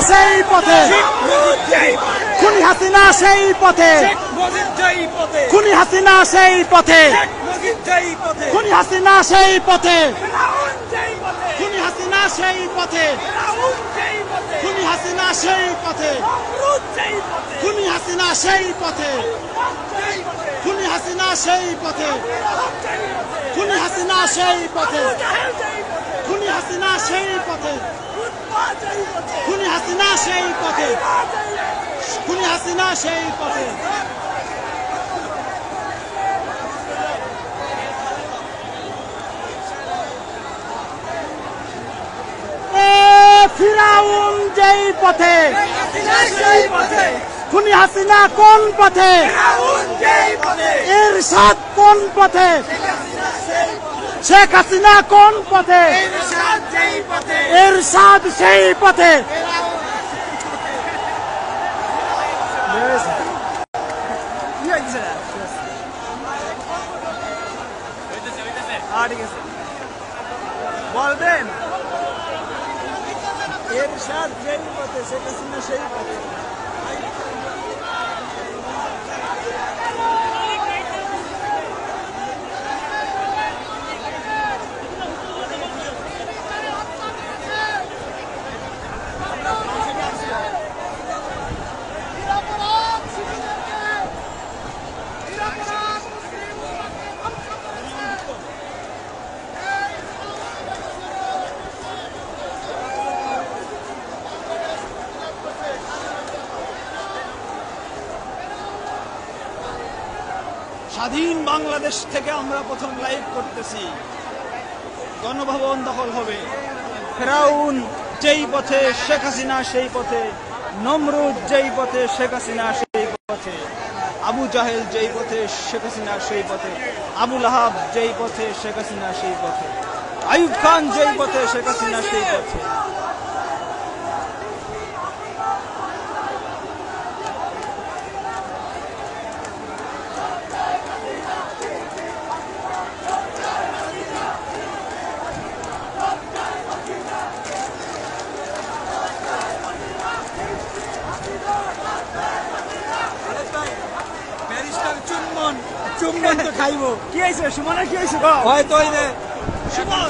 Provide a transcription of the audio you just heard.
সেই পথে, খুনি হাসিনা সেই পথে, খুনি হাসিনা সেই পথে, খুনি হাসিনা সেই পথে, খুনি হাসিনা সেই পথে, খুনি হাসিনা সেই পথে, খুনি হাসিনা সেই পথে, খুনি হাসিনা সেই পথে, খুনি হাসিনা সেই পথে, খুনি হাসিনা সেই পথে, খুনি হাসিনা সেই পথে, খুনি হাসিনা সেই পথে। ফিরাউন যেই পথে, খুনি হাসিনা কোন পথে, এরশাদ কোন পথে, শেখ হাসিনা কোন পথে, এরশাদ সেই পথে। বলবেন এরশাদ যেই পথে, শেখ হাসিনা সেই পথে। স্বাধীন বাংলাদেশ থেকে আমরা প্রথম লাইভ করতেছি। গণভবন দখল হবে। ফেরাউন যেই পথে, শেখ হাসিনা সেই পথে। নমরুদ যেই পথে, শেখ হাসিনা সেই পথে। আবু জাহেল যেই পথে, শেখ হাসিনা সেই পথে। আবু লাহাব যেই পথে, শেখ হাসিনা সেই পথে। আইয়ুব খান যেই পথে, শেখ হাসিনা সেই পথে। চুম্বন তো খাইব। কি হয়েছে সুমনের, কি হয়েছে হয়তো সুমন